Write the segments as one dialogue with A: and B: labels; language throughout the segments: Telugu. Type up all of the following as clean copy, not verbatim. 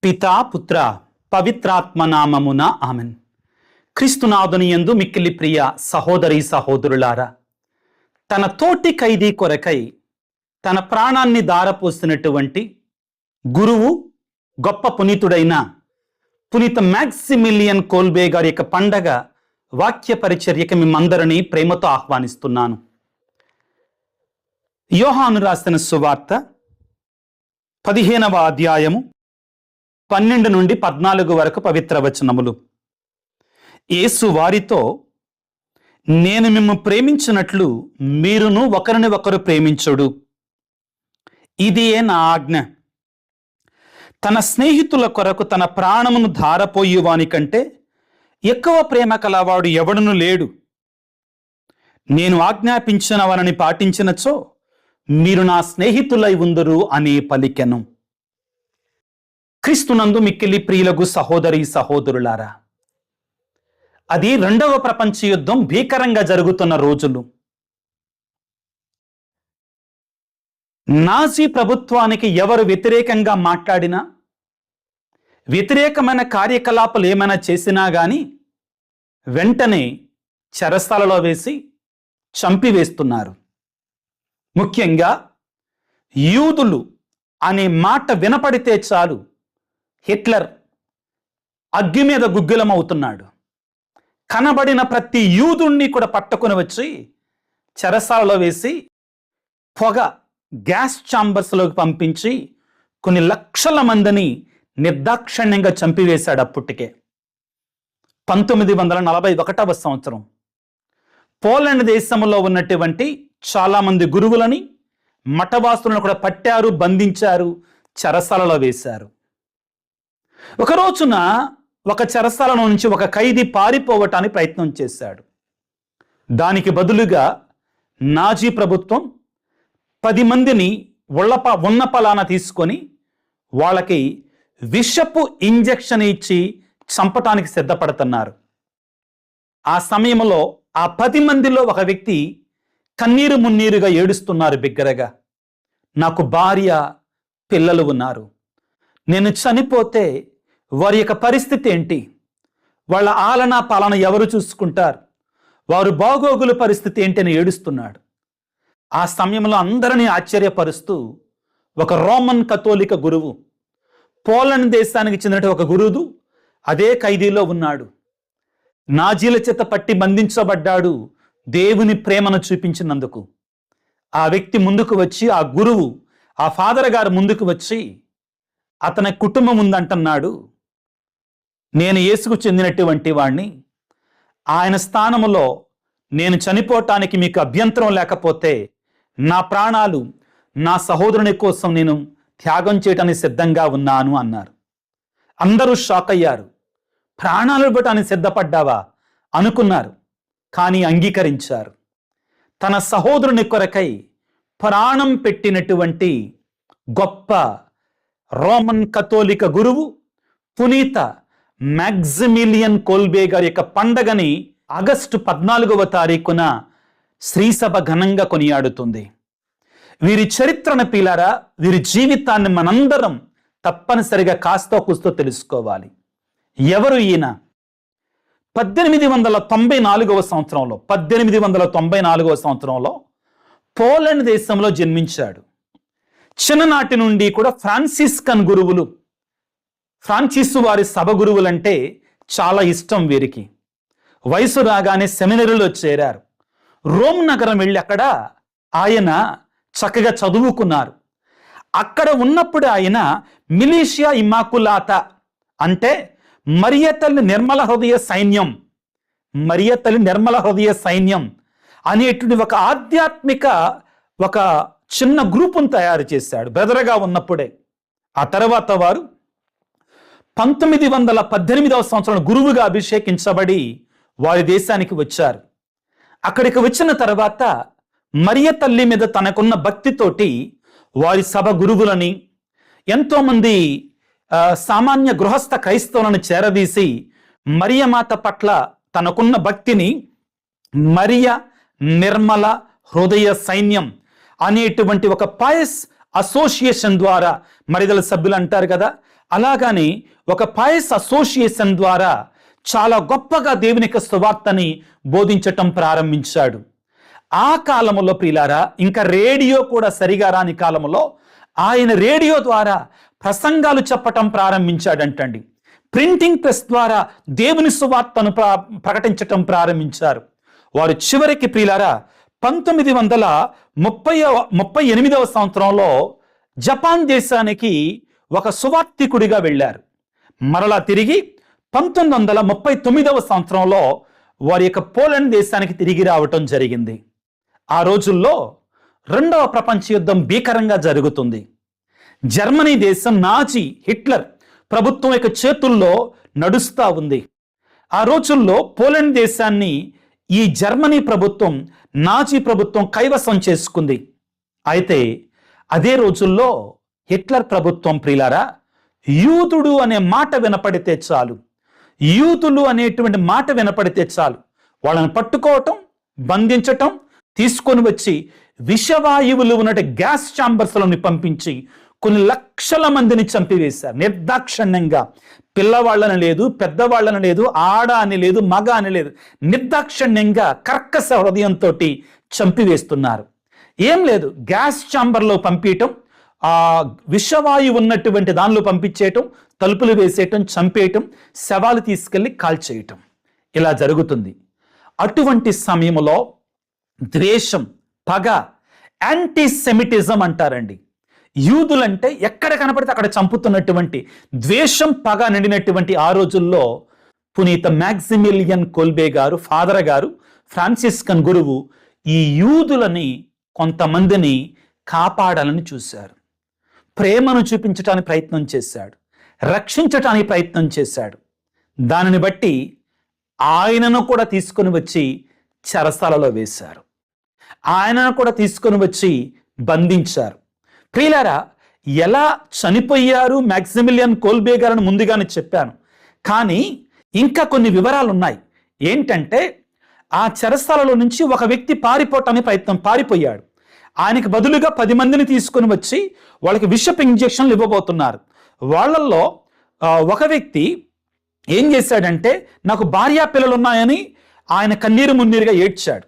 A: పితా పుత్ర పవిత్రాత్మ నామమున ఆమెన్. క్రీస్తునాథుని యందు మిక్కిలి ప్రియ సహోదరి సహోదరులారా, తన తోటి ఖైదీ కొరకై తన ప్రాణాన్ని దారపోసినటువంటి గురువు, గొప్ప పునీతుడైన పునీత మ్యాక్సిమిలియన్ కోల్బే గారి యొక్క పండగ వాక్య పరిచర్యకి మిమ్మందరినీ ప్రేమతో ఆహ్వానిస్తున్నాను. యోహాను రాసిన సువార్త 15వ అధ్యాయము 12 నుండి 14 వరకు పవిత్ర వచనములు. యేసు వారితో, నేను మిమ్ము ప్రేమించినట్లు మీరును ఒకరిని ఒకరు ప్రేమించుడు. ఇదియే నా ఆజ్ఞ. తన స్నేహితుల కొరకు తన ప్రాణమును ధారపోయేవాని కంటే ఎక్కువ ప్రేమ కలవాడు ఎవడును లేడు. నేను ఆజ్ఞాపించిన వారిని పాటించినచో మీరు నా స్నేహితులై ఉందురు అని పలికెను. క్రీస్తునందు మిక్కిలి ప్రియులకు సహోదరి సహోదరులారా, అది 2వ ప్రపంచ యుద్ధం భీకరంగా జరుగుతున్న రోజులు. నాజీ ప్రభుత్వానికి ఎవరు వ్యతిరేకంగా మాట్లాడినా, వ్యతిరేకమైన కార్యకలాపాలు ఏమైనా చేసినా గాని వెంటనే చెరసాలలో వేసి చంపివేస్తున్నారు. ముఖ్యంగా యూదులు అనే మాట వినపడితే చాలు హిట్లర్ అగ్గి మీద గుగ్గిలమవుతున్నాడు. కనబడిన ప్రతి యూదుణ్ణి కూడా పట్టుకుని వచ్చి చెరసాలలో వేసి పొగ గ్యాస్ ఛాంబర్స్లోకి పంపించి కొన్ని లక్షల మందిని నిర్దాక్షిణ్యంగా చంపివేశాడు. అప్పటికే 1941వ సంవత్సరం పోలాండ్ దేశంలో ఉన్నటువంటి చాలామంది గురువులని, మఠవాసులను కూడా పట్టారు, బంధించారు, చెరసాలలో వేశారు. ఒక రోజున ఒక చెరసాల నుంచి ఒక ఖైదీ పారిపోవటానికి ప్రయత్నం చేశాడు. దానికి బదులుగా నాజీ ప్రభుత్వం 10 మందిని ఉన్న పలాన తీసుకొని వాళ్ళకి విషపు ఇంజెక్షన్ ఇచ్చి చంపటానికి సిద్ధపడుతున్నారు. ఆ సమయంలో ఆ 10 మందిలో ఒక వ్యక్తి కన్నీరు మున్నీరుగా ఏడుస్తున్నారు బిగ్గరగా. నాకు భార్య, పిల్లలు ఉన్నారు. నేను చనిపోతే వారి యొక్క పరిస్థితి ఏంటి? వాళ్ళ ఆలనా పాలన ఎవరు చూసుకుంటారు? వారు బాగోగుల పరిస్థితి ఏంటి అని ఏడుస్తున్నాడు. ఆ సమయంలో అందరినీ ఆశ్చర్యపరుస్తూ ఒక రోమన్ కథోలిక గురువు, పోలాండ్ దేశానికి చెందిన ఒక గురువు అదే ఖైదీలో ఉన్నాడు. నాజీల చేత పట్టి బంధించబడ్డాడు దేవుని ప్రేమను చూపించినందుకు. ఆ వ్యక్తి ముందుకు వచ్చి, ఆ గురువు, ఆ ఫాదర్ గారు ముందుకు వచ్చి అతని కుటుంబం ఉందంటున్నాడు, నేను యేసుకు చెందినటువంటి వాణ్ణి, ఆయన స్థానములో నేను చనిపోవటానికి మీకు అభ్యంతరం లేకపోతే నా ప్రాణాలు నా సహోదరుని కోసం నేను త్యాగం చేయటానికి సిద్ధంగా ఉన్నాను అన్నారు. అందరూ షాక్ అయ్యారు. ప్రాణాలు ఇవ్వటానికి సిద్ధపడ్డావా అనుకున్నారు, కానీ అంగీకరించారు. తన సహోదరుని కొరకై ప్రాణం పెట్టినటువంటి గొప్ప రోమన్ కథోలిక గురువు పునీత మ్యాక్సిమిలియన్ కోల్బే గారి యొక్క పండగని ఆగస్టు 14వ తారీఖున శ్రీసభ ఘనంగా కొనియాడుతుంది. వీరి చరిత్రను పీలారా, వీరి జీవితాన్ని మనందరం తప్పనిసరిగా కాస్తో కూస్తో తెలుసుకోవాలి. ఎవరు ఈయన? 1894వ సంవత్సరంలో పోలాండ్ దేశంలో జన్మించాడు. చిన్ననాటి నుండి కూడా ఫ్రాన్సిస్కన్ గురువులు, ఫ్రాన్సిస్ వారి సభ గురువులంటే చాలా ఇష్టం వీరికి. వయసు రాగానే సెమినరీలో చేరారు. రోమ్ నగరం వెళ్ళి అక్కడ ఆయన చక్కగా చదువుకున్నారు. అక్కడ ఉన్నప్పుడు ఆయన మిలీషియా ఇమాకులాతా అంటే మరియ తల్లి నిర్మల హృదయ సైన్యం అనేటువంటి ఒక ఆధ్యాత్మిక ఒక చిన్న గ్రూపును తయారు చేశాడు బెదరగా ఉన్నప్పుడే. ఆ తర్వాత వారు 1918వ సంవత్సరంలో గురువుగా అభిషేకించబడి వారి దేశానికి వచ్చారు. అక్కడికి వచ్చిన తర్వాత మరియ తల్లి మీద తనకున్న భక్తితోటి వారి సభ గురువులని, ఎంతోమంది సామాన్య గృహస్థ క్రైస్తవులను చేరదీసి మరియమాత పట్ల తనకున్న భక్తిని మరియ నిర్మల హృదయ సైన్యం అనేటువంటి ఒక పయస్ అసోసియేషన్ ద్వారా, మరిదల సభ్యులు అంటారు కదా, అలాగని ఒక పైస్ అసోసియేషన్ ద్వారా చాలా గొప్పగా దేవుని యొక్క సువార్తని బోధించటం ప్రారంభించాడు. ఆ కాలంలో ప్రియులారా, ఇంకా రేడియో కూడా సరిగా రాని కాలంలో ఆయన రేడియో ద్వారా ప్రసంగాలు చెప్పటం ప్రారంభించాడంటండి. ప్రింటింగ్ ప్రెస్ ద్వారా దేవుని సువార్తను ప్రకటించటం ప్రారంభించారు. వారు చివరికి ప్రియులారా 1938వ సంవత్సరంలో జపాన్ దేశానికి ఒక సువార్తికుడిగా వెళ్ళారు. మరలా తిరిగి 1939వ సంవత్సరంలో వారి యొక్క పోలాండ్ దేశానికి తిరిగి రావటం జరిగింది. ఆ రోజుల్లో రెండవ ప్రపంచ యుద్ధం భీకరంగా జరుగుతుంది. జర్మనీ దేశం నాజీ హిట్లర్ ప్రభుత్వం యొక్క చేతుల్లో నడుస్తూ ఉంది. ఆ రోజుల్లో పోలాండ్ దేశాన్ని ఈ జర్మనీ ప్రభుత్వం, నాజీ ప్రభుత్వం కైవసం చేసుకుంది. అయితే అదే రోజుల్లో హిట్లర్ ప్రభుత్వం ప్రియులారా, యూదుడు అనే మాట వినపడితే చాలు, యూదులు అనేటువంటి మాట వినపడితే చాలు, వాళ్ళని పట్టుకోవటం, బంధించటం, తీసుకొని వచ్చి విషవాయువులు ఉన్నట్టు గ్యాస్ ఛాంబర్స్లోని పంపించి కొన్ని లక్షల మందిని చంపివేశారు నిర్దాక్షిణ్యంగా. పిల్లవాళ్ళని లేదు, పెద్దవాళ్ళని లేదు, ఆడ అని లేదు, మగ అని లేదు, నిర్దాక్షిణ్యంగా కర్కశ హృదయంతో చంపివేస్తున్నారు. ఏం లేదు, గ్యాస్ ఛాంబర్లో పంపించటం, ఆ విషవాయువు ఉన్నటువంటి దానిలో పంపించేయటం, తలుపులు వేసేయటం, చంపేయటం, శవాలు తీసుకెళ్ళి కాల్చేయటం, ఇలా జరుగుతుంది. అటువంటి సమయంలో ద్వేషం, పగ, యాంటీసెమిటిజం అంటారండి. యూదులంటే ఎక్కడ కనపడితే అక్కడ చంపుతున్నటువంటి ద్వేషం, పగ నిండినటువంటి ఆ రోజుల్లో పునీత మ్యాక్సిమిలియన్ కోల్బే గారు, ఫాదర్ గారు, ఫ్రాన్సిస్కన్ గురువు ఈ యూదులని కొంతమందిని కాపాడాలని చూశారు. ప్రేమను చూపించడానికి ప్రయత్నం చేశాడు, రక్షించటానికి ప్రయత్నం చేశాడు. దానిని బట్టి ఆయనను కూడా తీసుకొని వచ్చి చెరసాలలో వేశారు, ఆయనను కూడా తీసుకొని వచ్చి బంధించారు. ప్రియులారా, ఎలా చనిపోయారు మ్యాక్సిమిలియన్ కోల్బే గారని ముందుగానే చెప్పాను, కానీ ఇంకా కొన్ని వివరాలు ఉన్నాయి. ఏంటంటే ఆ చెరసాలలో నుంచి ఒక వ్యక్తి పారిపోయాడు. ఆయనకు బదులుగా 10 మందిని తీసుకొని వచ్చి వాళ్ళకి విషపు ఇంజెక్షన్లు ఇవ్వబోతున్నారు. వాళ్ళల్లో ఒక వ్యక్తి ఏం చేశాడంటే, నాకు భార్యా పిల్లలు ఉన్నాయని ఆయన కన్నీరు మున్నీరుగా ఏడ్చాడు.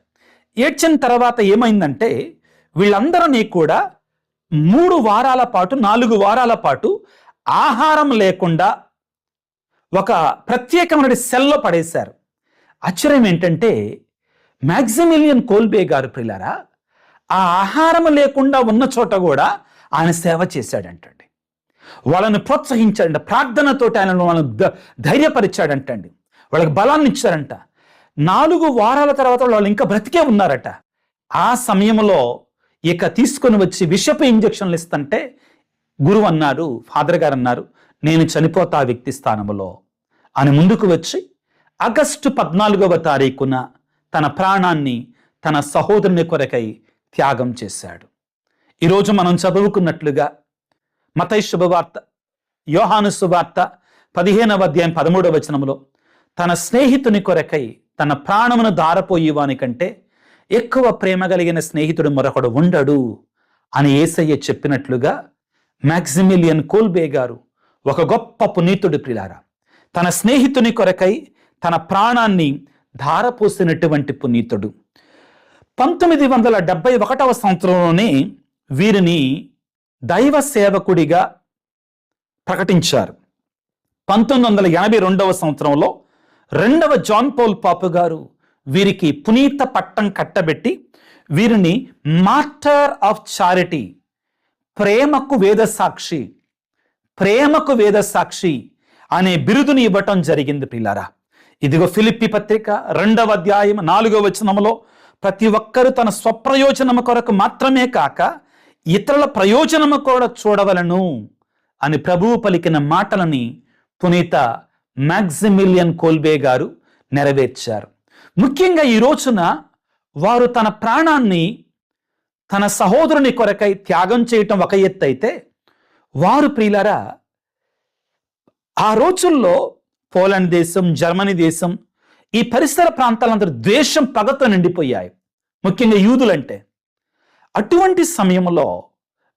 A: ఏడ్చిన తర్వాత ఏమైందంటే, వీళ్ళందరినీ కూడా 3 వారాల పాటు 4 వారాల పాటు ఆహారం లేకుండా ఒక ప్రత్యేకమైన సెల్లో పడేశారు. ఆశ్చర్యం ఏంటంటే, మ్యాక్సిమిలియన్ కోల్బే గారు ప్రియులారా, ఆ ఆహారం లేకుండా ఉన్న చోట కూడా ఆయన సేవ చేశాడంటండి. వాళ్ళని ప్రోత్సహించాడంట, ప్రార్థనతోటి ఆయన వాళ్ళని ధైర్యపరిచాడంటండి, వాళ్ళకి బలాన్ని ఇచ్చారంట. 4 వారాల తర్వాత వాళ్ళు ఇంకా బ్రతికే ఉన్నారట. ఆ సమయంలో ఇక తీసుకొని వచ్చి విషపు ఇంజక్షన్లు ఇస్తుంటే గురువు అన్నారు, ఫాదర్ గారు అన్నారు, నేను చనిపోతా ఆ వ్యక్తి స్థానంలో అని ముందుకు వచ్చి ఆగస్టు 14వ తారీఖున తన ప్రాణాన్ని తన సహోదరుని కొరకై త్యాగం చేశాడు. ఈరోజు మనం చదువుకున్నట్లుగా మత్తయి శుభవార్త, యోహాను సువార్త 15వ అధ్యాయం 13వ వచనంలో తన స్నేహితుని కొరకై తన ప్రాణమును దారపోయేవాని కంటే ఎక్కువ ప్రేమ కలిగిన స్నేహితుడు మరొకడు ఉండడు అని యేసయ్య చెప్పినట్లుగా మ్యాక్సిమిలియన్ కోల్బే గారు ఒక గొప్ప పునీతుడు ప్రియులారా. తన స్నేహితుని కొరకై తన ప్రాణాన్ని ధారపోసినటువంటి పునీతుడు. 1971వ సంవత్సరంలోనే వీరిని దైవ సేవకుడిగా ప్రకటించారు. 1982వ సంవత్సరంలో 2వ జాన్ పౌల్ పాపు గారు వీరికి పునీత పట్టం కట్టబెట్టి వీరిని మాస్టర్ ఆఫ్ చారిటీ, ప్రేమకు వేద సాక్షి అనే బిరుదుని ఇవ్వటం జరిగింది పిల్లారా. ఇదిగో ఫిలిప్పి పత్రిక 2వ అధ్యాయం 4వ వచనంలో ప్రతి ఒక్కరూ తన స్వప్రయోజనము కొరకు మాత్రమే కాక ఇతరుల ప్రయోజనము కూడా చూడవలను అని ప్రభువు పలికిన మాటలని పునీత మ్యాక్సిమిలియన్ కోల్బే గారు నెరవేర్చారు. ముఖ్యంగా ఈ రోజున వారు తన ప్రాణాన్ని తన సహోదరుని కొరకై త్యాగం చేయటం ఒక ఎత్తు అయితే, వారు ప్రియులారా ఆ రోజుల్లో పోలాండ్ దేశం, జర్మనీ దేశం, ఈ పరిసర ప్రాంతాలందరూ ద్వేషం, పగతో నిండిపోయాయి, ముఖ్యంగా యూదులంటే. అటువంటి సమయంలో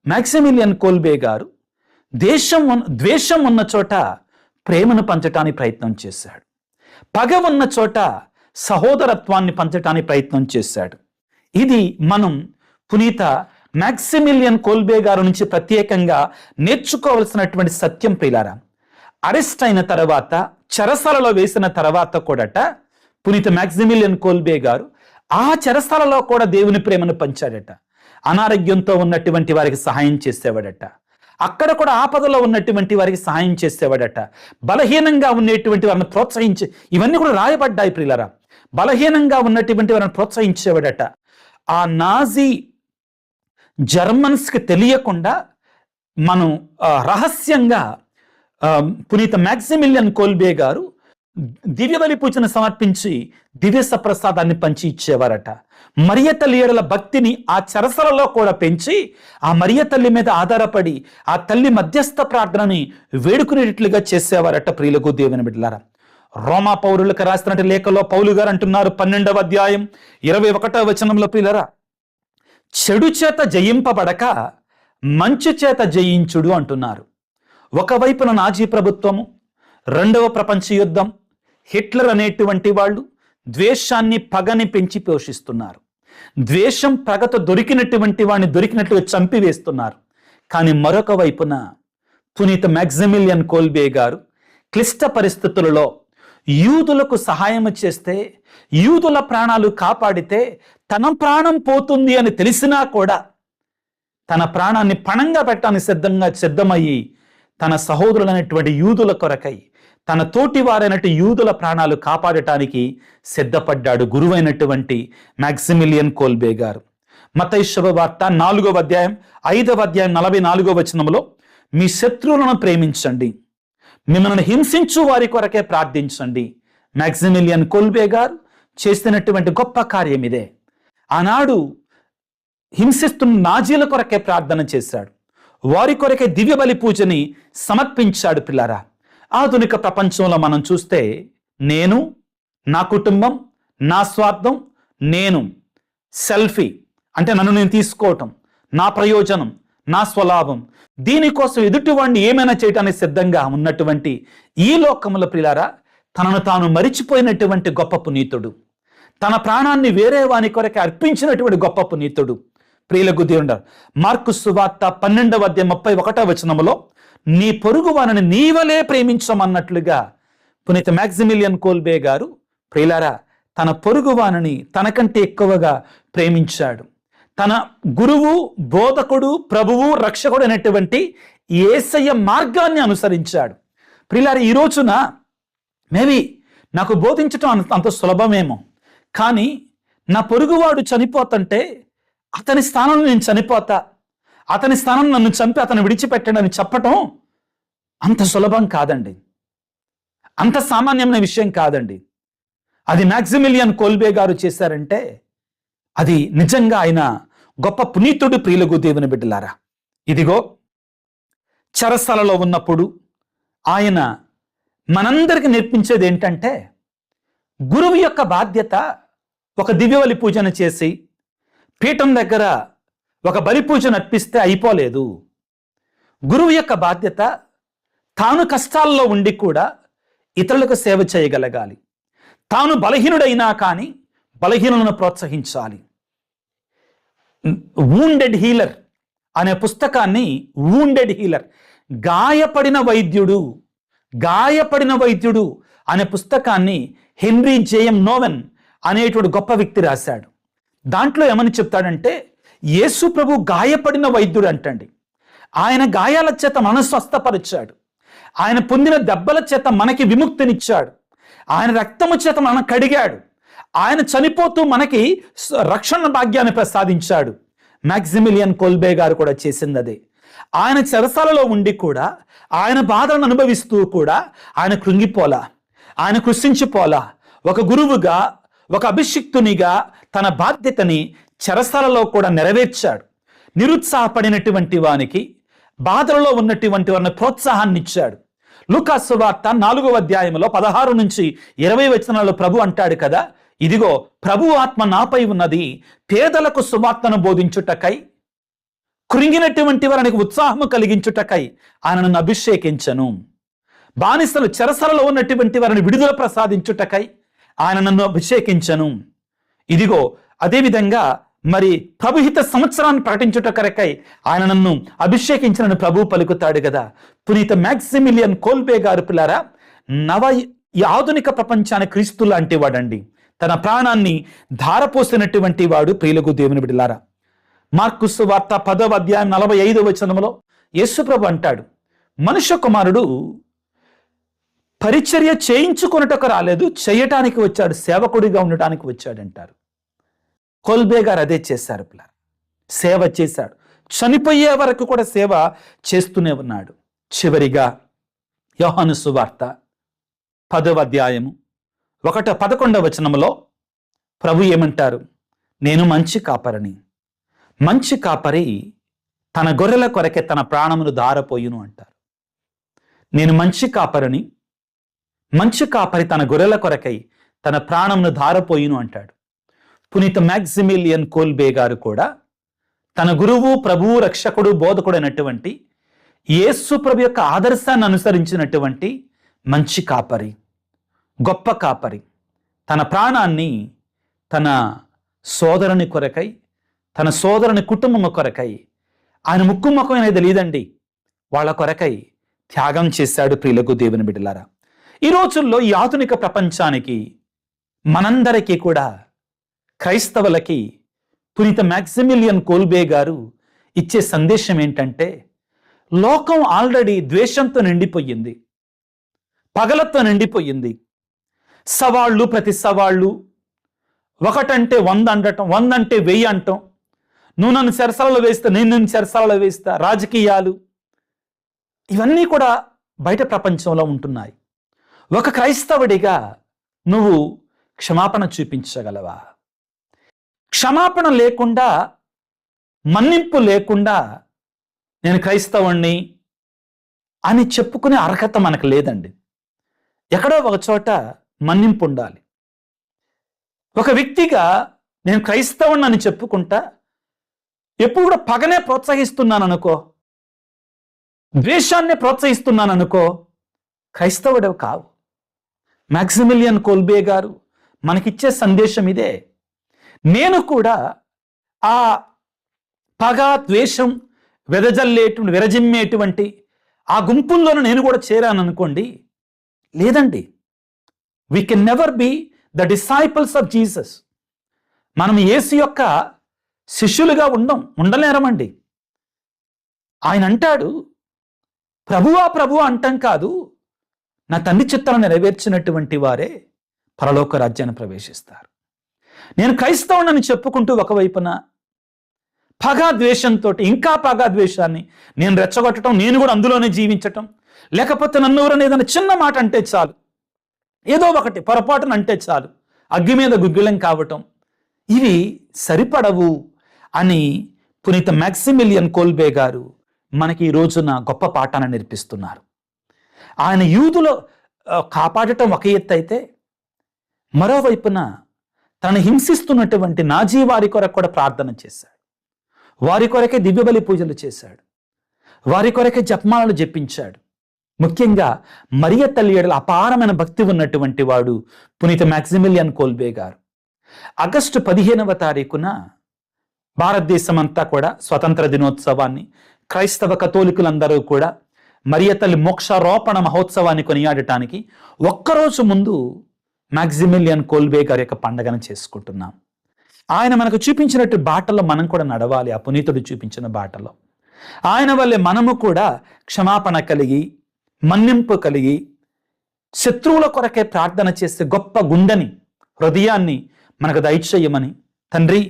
A: మ్యాక్సిమిలియన్ కోల్బే గారు ద్వేషం ఉన్న చోట ప్రేమను పంచటానికి ప్రయత్నం చేశాడు. పగ ఉన్న చోట సహోదరత్వాన్ని పంచటానికి ప్రయత్నం చేశాడు. ఇది మనం పునీత మ్యాక్సిమిలియన్ కోల్బే గారి నుంచి ప్రత్యేకంగా నేర్చుకోవలసినటువంటి సత్యం ప్రియులారా. అరెస్ట్ అయిన తర్వాత, చెరసాలలో వేసిన తర్వాత కూడాట పునీత మ్యాక్సిమిలియన్ కోల్బే గారు ఆ చెరసాలలో కూడా దేవుని ప్రేమను పంచాడట. అనారోగ్యంతో ఉన్నటువంటి వారికి సహాయం చేసేవాడట. అక్కడ కూడా ఆపదలో ఉన్నటువంటి వారికి సహాయం చేసేవాడట. బలహీనంగా ఉన్నటువంటి వారిని ప్రోత్సహించి, ఇవన్నీ కూడా రాయబడ్డాయి ప్రియులారా. బలహీనంగా ఉన్నటువంటి వారిని ప్రోత్సహించేవాడట. ఆ నాజీ జర్మన్స్కి తెలియకుండా మనం రహస్యంగా పునీత మ్యాక్సిమిలియన్ కోల్బే గారు దివ్య బలి పూజను సమర్పించి దివ్య సప్రసాదాన్ని పంచి ఇచ్చేవారట. మరియ తల్లి ఎడల భక్తిని ఆ చెరసలలో కూడా పెంచి, ఆ మరియ తల్లి మీద ఆధారపడి ఆ తల్లి మధ్యస్థ ప్రార్థనని వేడుకునేటట్లుగా చేసేవారట. ప్రియులకు దేవుని బిడ్డలారా, రోమా పౌరులకు రాసినటువంటి లేఖలో పౌలు గారు అంటున్నారు, 12వ అధ్యాయం 21వ వచనంలో, ప్రియులారా, చెడు చేత జయింపబడక మంచి చేత జయించుడు అంటున్నారు. ఒకవైపున నాజీ ప్రభుత్వము, రెండవ ప్రపంచ యుద్ధం, హిట్లర్ అనేటువంటి వాళ్ళు ద్వేషాన్ని, పగని పెంచి పోషిస్తున్నారు. ద్వేషం, పగతో దొరికినటువంటి వాడిని దొరికినట్టుగా చంపివేస్తున్నారు. కానీ మరొక వైపున పునీత మ్యాక్సిమిలియన్ కోల్బే గారు క్లిష్ట పరిస్థితులలో యూదులకు సహాయం చేస్తే, యూదుల ప్రాణాలు కాపాడితే తన ప్రాణం పోతుంది అని తెలిసినా కూడా తన ప్రాణాన్ని పణంగా పెట్టడానికి సిద్ధమయ్యి తన సహోదరులైనటువంటి యూదుల కొరకై, తన తోటి వారైనటువంటి యూదుల ప్రాణాలు కాపాడటానికి సిద్ధపడ్డాడు గురువైనటువంటి మ్యాక్సిమిలియన్ కోల్బే గారు. మత్తయి శుభవార్త 4వ అధ్యాయం 5వ అధ్యాయం 44వ వచనంలో, మీ శత్రువులను ప్రేమించండి, మిమ్మల్ని హింసించు వారి కొరకే ప్రార్థించండి. మ్యాక్సిమిలియన్ కోల్బే గారు చేసినటువంటి గొప్ప కార్యం ఇదే. ఆనాడు హింసిస్తున్న నాజీల కొరకే ప్రార్థన చేశాడు. వారి కొరకే దివ్య బలి పూజని సమర్పించాడు. పిల్లారా, ఆధునిక ప్రపంచంలో మనం చూస్తే నేను, నా కుటుంబం, నా స్వార్థం, నేను, సెల్ఫీ అంటే నన్ను నేను తీసుకోవటం, నా ప్రయోజనం, నా స్వలాభం, దీనికోసం ఎదుటివాడిని ఏమైనా చేయటానికి సిద్ధంగా ఉన్నటువంటి ఈ లోకంలో ప్రియులారా, తనను తాను మరిచిపోయినటువంటి గొప్ప పునీతుడు, తన ప్రాణాన్ని వేరే వాని కొరకే అర్పించినటువంటి గొప్ప పునీతుడు ప్రియులకు దేవుడు. మార్కు సువార్త 12వ అధ్యాయం 31వ వచనంలో, నీ పొరుగు వారిని నీవలే ప్రేమించమన్నట్లుగా పునీత మ్యాక్సిమిలియన్ కోల్బే గారు ప్రియులారా తన పొరుగు వారిని తనకంటే ఎక్కువగా ప్రేమించాడు. తన గురువు, బోధకుడు, ప్రభువు, రక్షకుడు అనేటువంటి యేసయ్య మార్గాన్ని అనుసరించాడు. ప్రియులారా, ఈ రోజున మేబీ నాకు బోధించటం అంత సులభమేమో, కానీ నా పొరుగువాడు చనిపోతుంటే అతని స్థానంలో నేను చనిపోతా, అతని స్థానం నన్ను చంపి అతను విడిచిపెట్టడని చెప్పటం అంత సులభం కాదండి, అంత సామాన్యమైన విషయం కాదండి. అది మ్యాక్సిమిలియన్ కోల్బే గారు చేశారంటే అది నిజంగా ఆయన గొప్ప పునీతుడు. ప్రియులకు దేవుని బిడ్డలారా, ఇదిగో చెరసాలలో ఉన్నప్పుడు ఆయన మనందరికీ నేర్పించేది ఏంటంటే, గురువు యొక్క బాధ్యత ఒక దివ్యబలి పూజను చేసి పీఠం దగ్గర ఒక బలి పూజను అర్పిస్తే అయిపోలేదు. గురువు యొక్క బాధ్యత తాను కష్టాల్లో ఉండి కూడా ఇతరులకు సేవ చేయగలగాలి. తాను బలహీనుడైనా కానీ బలహీనులను ప్రోత్సహించాలి. వూండెడ్ హీలర్ అనే పుస్తకాన్ని, వూండెడ్ హీలర్, గాయపడిన వైద్యుడు అనే పుస్తకాన్ని హెన్రీ జేఎం నోవెన్ అనేటువంటి గొప్ప వ్యక్తి రాశాడు. దాంట్లో ఏమని చెప్తాడంటే, యేసు ప్రభు గాయపడిన వైద్యుడు అంటండి. ఆయన గాయాల చేత మనను స్వస్థపరిచాడు, ఆయన పొందిన దెబ్బల చేత మనకి విముక్తినిచ్చాడు, ఆయన రక్తము చేత మనం కడిగాడు, ఆయన చనిపోతూ మనకి రక్షణ భాగ్యాన్ని ప్రసాదించాడు. మ్యాక్సిమిలియన్ కోల్బే గారు కూడా చేసింది అదే. ఆయన చెరసాలలో ఉండి కూడా, ఆయన బాధలను అనుభవిస్తూ కూడా ఆయన కృంగిపోలా, ఆయన కృషించిపోలా. ఒక గురువుగా, ఒక అభిషిక్తునిగా తన బాధ్యతని చెరసాలలో కూడా నెరవేర్చాడు. నిరుత్సాహపడినటువంటి వానికి, బాధలలో ఉన్నటువంటి వారిని ప్రోత్సాహాన్ని ఇచ్చాడు. లూకా సువార్త 4వ అధ్యాయంలో 16 నుంచి 20 వచనాల్లో ప్రభు అంటాడు కదా, ఇదిగో ప్రభు ఆత్మ నాపై ఉన్నది, పేదలకు సువార్తను బోధించుటకై, కృంగినటువంటి వారికి ఉత్సాహము కలిగించుటకై ఆయన నన్ను అభిషేకించను. బానిసలు చెరసలలో ఉన్నటువంటి వారిని విడుదల ప్రసాదించుటకై ఆయన నన్ను అభిషేకించను. ఇదిగో అదేవిధంగా మరి ప్రభుహిత సంవత్సరాన్ని ప్రకటించుట కొరకై ఆయన నన్ను అభిషేకించిన ప్రభు పలుకుతాడు కదా. పునీత మ్యాక్సిమిలియన్ కోల్బే గారు పిల్లారా, ఈ ఆధునిక ప్రపంచానికి క్రీస్తు లాంటి వాడండి. తన ప్రాణాన్ని ధారపోసినటువంటి వాడు. ప్రియులకు దేవుని బిడ్డలారా, మార్కు సువార్త 10వ అధ్యాయం 45వ వచనంలో యేసుప్రభు అంటాడు, మనుష్య కుమారుడు పరిచర్య చేయించుకొనుటకు రాలేదు, చేయటానికి వచ్చాడు, సేవకుడిగా ఉండటానికి వచ్చాడంటారు. కోల్బే గారు అదే చేశారు పిల్లలు. సేవ చేశాడు, చనిపోయే వరకు కూడా సేవ చేస్తూనే ఉన్నాడు. చివరిగా యోహాను సువార్త 10వ అధ్యాయము 11వ వచనంలో ప్రభు ఏమంటారు, నేను మంచి కాపరిని, మంచి కాపరి తన గొర్రెల కొరకే తన ప్రాణమును ధారపోయును అంటారు. నేను మంచి కాపరిని, మంచి కాపరి తన గొర్రెల కొరకై తన ప్రాణమును ధారపోయును అంటాడు. పునీత మ్యాక్సిమిలియన్ కోల్బే గారు కూడా తన గురువు, ప్రభువు, రక్షకుడు, బోధకుడైనటువంటి యేసు ప్రభు యొక్క ఆదర్శాన్ని అనుసరించినటువంటి మంచి కాపరి, గొప్ప కాపరి. తన ప్రాణాన్ని తన సోదరుని కొరకై, తన సోదరుని కుటుంబం కొరకై, ఆయన ముక్కుముఖం అనేది లేదండి, వాళ్ళ కొరకై త్యాగం చేశాడు. ప్రియులకు దేవుని బిడ్డలారా, ఈ రోజుల్లో ఈ ఆధునిక ప్రపంచానికి, మనందరికీ కూడా, క్రైస్తవులకి పునీత మ్యాక్సిమిలియన్ కోల్బే గారు ఇచ్చే సందేశం ఏంటంటే, లోకం ఆల్రెడీ ద్వేషంతో నిండిపోయింది, పగలతో నిండిపోయింది. సవాళ్ళు, ప్రతి సవాళ్ళు, ఒకటంటే 100 అనటం, 100 అంటే 1000 అంటాం. నువ్వు నన్ను చెరసాలలో వేస్తా, నేను నిన్ను చెరసాలలో వేస్తా, రాజకీయాలు, ఇవన్నీ కూడా బయట ప్రపంచంలో ఉంటున్నాయి. ఒక క్రైస్తవుడిగా నువ్వు క్షమాపణ చూపించగలవా? క్షమాపణ లేకుండా, మన్నింపు లేకుండా నేను క్రైస్తవుణ్ణి అని చెప్పుకునే అర్హత మనకు లేదండి. ఎక్కడో ఒక చోట మన్నింపు ఉండాలి. ఒక వ్యక్తిగా నేను క్రైస్తవుణ్ణి అని చెప్పుకుంటా ఎప్పుడు కూడా పగనే ప్రోత్సహిస్తున్నాను అనుకో, ద్వేషాన్ని ప్రోత్సహిస్తున్నాను అనుకో, క్రైస్తవుడు కావు. మ్యాక్సిమిలియన్ కోల్బే గారు మనకిచ్చే సందేశం ఇదే. నేను కూడా ఆ పగ, ద్వేషం విరజిమ్మేటువంటి ఆ గుంపుల్లోనూ నేను కూడా చేరాను అనుకోండి, లేదండి. We can never be the disciples of Jesus. మనం యేసు యొక్క శిష్యులుగా ఉండలేరమండి. ఆయన అంటాడు, ప్రభువా ప్రభువా అంటాం కాదు, నా తండ్రి చిత్తాన్ని నెరవేర్చినటువంటి వారే పరలోక రాజ్యాన్ని ప్రవేశిస్తారు. నేను క్రైస్తవునని చెప్పుకుంటూ ఒకవైపున పగా ద్వేషంతో, ఇంకా పగా ద్వేషాన్ని నేను రెచ్చగొట్టడం, నేను కూడా అందులోనే జీవించటం, లేకపోతే నన్ను ఎవరైనా ఏదైనా చిన్న మాట అంటే చాలు, ఏదో ఒకటి పొరపాటున అంటే చాలు, అగ్గి మీద గుగ్గిలం కావటం, ఇవి సరిపడవు అని పునీత మ్యాక్సిమిలియన్ కోల్బే గారు మనకి ఈ రోజున గొప్ప పాఠాన్ని నేర్పిస్తున్నారు. ఆయన యూదులో కాపాడటం ఒక ఎత్తు అయితే, మరోవైపున తను హింసిస్తున్నటువంటి నాజీ వారి కొరకు కూడా ప్రార్థన చేశాడు. వారి కొరకే దివ్యబలి పూజలు చేశాడు. వారి కొరకే జపమాలలు జపించాడు. ముఖ్యంగా మరియ తల్లి ఎడల అపారమైన భక్తి ఉన్నటువంటి వాడు పునీత మ్యాక్సిమిలియన్ కోల్బే గారు. ఆగస్టు 15వ తారీఖున భారతదేశం అంతా కూడా స్వతంత్ర దినోత్సవాన్ని, క్రైస్తవ కథోలికులందరూ కూడా మరియ తల్లి మోక్షారోపణ మహోత్సవాన్ని కొనియాడటానికి ఒక్కరోజు ముందు మ్యాక్సిమిలియన్ కోల్బే గారి యొక్క పండగను చేసుకుంటున్నాం. ఆయన మనకు చూపించినట్టు బాటలో మనం కూడా నడవాలి. ఆ పునీతుడు చూపించిన బాటలో ఆయన వల్లే మనము కూడా క్షమాపణ కలిగి, మన్నింపు కలిగి, శత్రువుల కొరకే ప్రార్థన చేసే గొప్ప గుండెని, హృదయాన్ని మనకు దయచేయమని, తండ్రి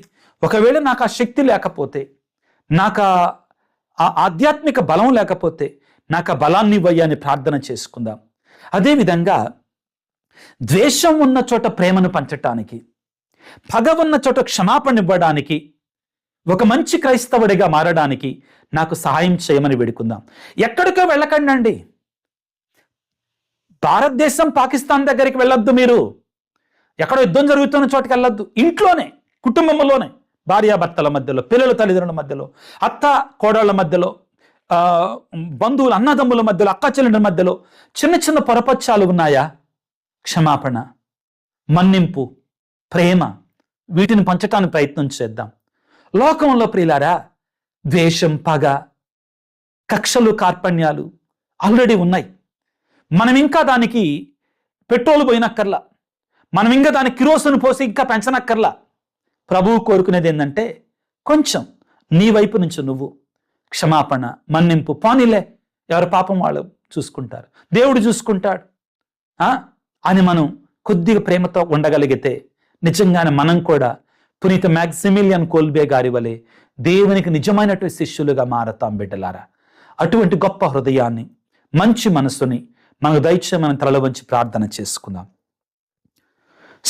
A: ఒకవేళ నాకు ఆ శక్తి లేకపోతే, నాకు ఆ ఆధ్యాత్మిక బలం లేకపోతే, నాకు ఆ బలాన్ని ఇవ్వయ్యా అని ప్రార్థన చేసుకుందాం. అదేవిధంగా ద్వేషం ఉన్న చోట ప్రేమను పంచటానికి, పగ ఉన్న చోట క్షమాపణ ఇవ్వడానికి, ఒక మంచి క్రైస్తవుడిగా మారడానికి నాకు సహాయం చేయమని వేడుకుందాం. ఎక్కడికో వెళ్ళకండి అండి. భారతదేశం పాకిస్తాన్ దగ్గరికి వెళ్ళొద్దు. మీరు ఎక్కడో యుద్ధం జరుగుతున్న చోటుకి వెళ్ళొద్దు. ఇంట్లోనే, కుటుంబంలోనే భార్యాభర్తల మధ్యలో, పిల్లల తల్లిదండ్రుల మధ్యలో, అత్త కోడళ్ల మధ్యలో, బంధువుల అన్నదమ్ముల మధ్యలో, అక్క చెల్లెళ్ళ మధ్యలో చిన్న చిన్న పొరపచ్చాలు ఉన్నాయా? క్షమాపణ, మన్నింపు, ప్రేమ, వీటిని పంచటానికి ప్రయత్నం చేద్దాం. లోకంలో ప్రియులారా ద్వేషం, పగ, కక్షలు, కార్పణ్యాలు ఆల్రెడీ ఉన్నాయి. మనం ఇంకా దానికి పెట్రోల్ పోయినక్కర్లా, మనం ఇంకా దానికి కిరోసిన్ పోసి ఇంకా పెంచనక్కర్లా. ప్రభువు కోరుకునేది ఏంటంటే కొంచెం నీ వైపు నుంచి నువ్వు క్షమాపణ, మన్నింపు, పోనీలే ఎవరి పాపం వాళ్ళు చూసుకుంటారు, దేవుడు చూసుకుంటాడు అని మనం కొద్దిగా ప్రేమతో ఉండగలిగితే నిజంగానే మనం కూడా పునీత మ్యాక్సిమిలియన్ కోల్బే గారి వలె దేవునికి నిజమైనటువంటి శిష్యులుగా మారతాం బిడ్డలారా. అటువంటి గొప్ప హృదయాన్ని, మంచి మనసుని మనకు దయచేసి మనం తలలో వంచి ప్రార్థన చేసుకుందాం.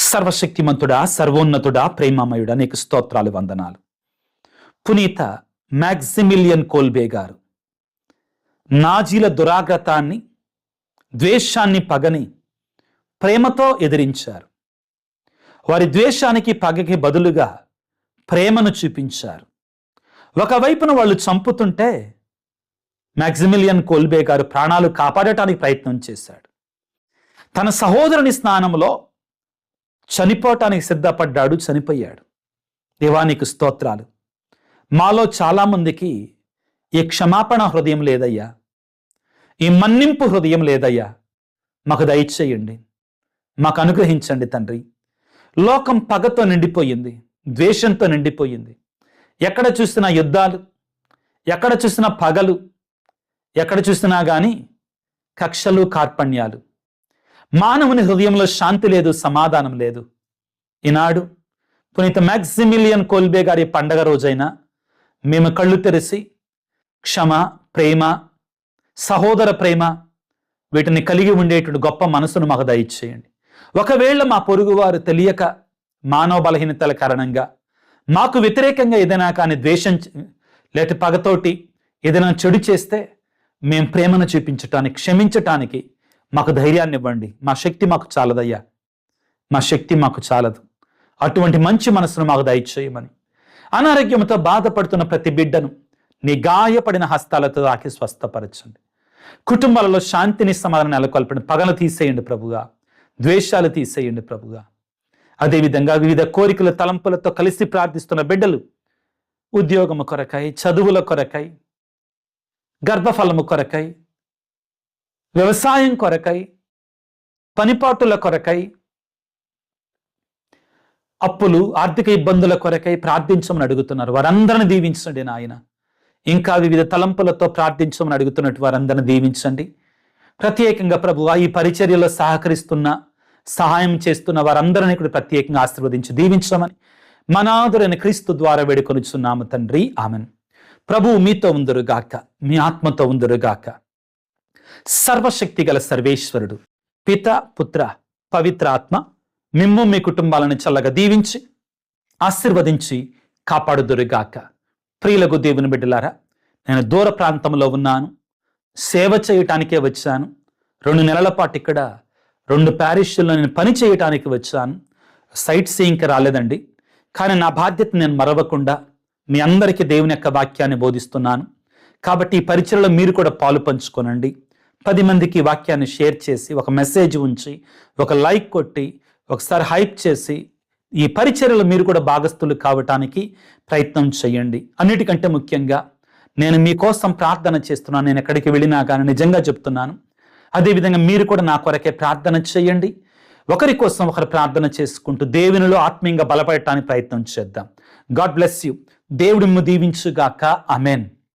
A: సర్వశక్తిమంతుడా, సర్వోన్నతుడా, ప్రేమమయుడా, నీకు స్తోత్రాలు, వందనాలు. పునీత మ్యాక్సిమిలియన్ కోల్బే గారు నాజీల దురాగ్రతాన్ని, ద్వేషాన్ని, పగని ప్రేమతో ఎదిరించారు. వారి ద్వేషానికి, పగకి బదులుగా ప్రేమను చూపించారు. ఒకవైపున వాళ్ళు చంపుతుంటే మ్యాక్సిమిలియన్ కోల్బే గారు ప్రాణాలు కాపాడటానికి ప్రయత్నం చేశాడు. తన సహోదరుని స్నానంలో చనిపోవటానికి సిద్ధపడ్డాడు, చనిపోయాడు. దేవానికి స్తోత్రాలు. మాలో చాలామందికి ఈ క్షమాపణ హృదయం లేదయ్యా, ఈ మన్నింపు హృదయం లేదయ్యా. మాకు దయచేయండి, మాకు అనుగ్రహించండి తండ్రి. లోకం పగతో నిండిపోయింది, ద్వేషంతో నిండిపోయింది. ఎక్కడ చూసినా యుద్ధాలు, ఎక్కడ చూసినా పగలు, ఎక్కడ చూసినా కానీ కక్షలు, కార్పణ్యాలు. మానవుని హృదయంలో శాంతి లేదు, సమాధానం లేదు. ఈనాడు పునీత మ్యాక్సిమిలియన్ కోల్బే గారి పండగ రోజైనా మేము కళ్ళు తెరిచి క్షమ, ప్రేమ, సహోదర ప్రేమ వీటిని కలిగి ఉండేటువంటి గొప్ప మనసును మాకు దయచేయండి. ఒకవేళ మా పొరుగువారు తెలియక మానవ బలహీనతల కారణంగా మాకు వ్యతిరేకంగా ఏదైనా కానీ ద్వేషం లేక పగతోటి ఏదైనా చెడు చేస్తే మేము ప్రేమను చూపించటానికి, క్షమించటానికి మాకు ధైర్యాన్ని ఇవ్వండి. మా శక్తి మాకు చాలదయ్యా, మా శక్తి మాకు చాలదు. అటువంటి మంచి మనసును మాకు దయచేయమని, అనారోగ్యంతో బాధపడుతున్న ప్రతి బిడ్డను నీ గాయపడిన హస్తాలతో తాకి స్వస్థపరచండి. కుటుంబాలలో శాంతిని, సమాధానం నెలకొల్పండి. పగలు తీసేయండి ప్రభుగా, ద్వేషాలు తీసేయండి ప్రభుగా. అదేవిధంగా వివిధ కోరికల, తలంపులతో కలిసి ప్రార్థిస్తున్న బిడ్డలు ఉద్యోగము కొరకై, చదువుల కొరకై, గర్భఫలము కొరకై, వ్యవసాయం కొరకై, పనిపాటుల కొరకై, అప్పులు, ఆర్థిక ఇబ్బందుల కొరకై ప్రార్థించమని అడుగుతున్నారు. వారందరిని దీవించండి నాయన. ఇంకా వివిధ తలంపులతో ప్రార్థించమని అడుగుతున్నట్టు వారందరిని దీవించండి. ప్రత్యేకంగా ప్రభువా ఈ పరిచర్యలో సహకరిస్తున్న, సహాయం చేస్తున్న వారందరినీ కూడా ప్రత్యేకంగా ఆశీర్వదించి దీవించమని మనాదురైన క్రీస్తు ద్వారా వేడుకొనుచున్నాము తండ్రి, ఆమెన్. ప్రభువు మీతో ఉందురుగాక, మీ ఆత్మతో ఉందురుగాక. సర్వశక్తి గల సర్వేశ్వరుడు పిత, పుత్ర, పవిత్ర ఆత్మ మిమ్ము మీ కుటుంబాలను చల్లగా దీవించి ఆశీర్వదించి కాపాడుదురుగాక. ప్రియులకు దేవుని బిడ్డలారా, నేను దూర ప్రాంతంలో ఉన్నాను, సేవ చేయటానికే వచ్చాను. 2 నెలల పాటు ఇక్కడ 2 ప్యారిష్ల్లో నేను పని చేయటానికి వచ్చాను. సైట్ సీయింగ్కి రాలేదండి. కానీ నా బాధ్యత నేను మరవకుండా మీ అందరికీ దేవుని యొక్క వాక్యాన్ని బోధిస్తున్నాను. కాబట్టి ఈ పరిచయలో మీరు కూడా పాలు పంచుకోనండి. 10 మందికి ఈ వాక్యాన్ని షేర్ చేసి, ఒక మెసేజ్ ఉంచి, ఒక లైక్ కొట్టి, ఒకసారి హైప్ చేసి ఈ పరిచర్యలో మీరు కూడా భాగస్థులు కావటానికి ప్రయత్నం చేయండి. అన్నిటికంటే ముఖ్యంగా నేను మీకోసం ప్రార్థన చేస్తున్నాను. నేను ఎక్కడికి వెళ్ళినా కానీ నిజంగా చెప్తున్నాను. అదేవిధంగా మీరు కూడా నా కొరకే ప్రార్థన చేయండి. ఒకరి కోసం ఒకరు ప్రార్థన చేసుకుంటూ దేవునిలో ఆత్మీయంగా బలపడటానికి ప్రయత్నం చేద్దాం. God bless you. దేవుడు మిమ్ము దీవించుగాక. ఆమెన్.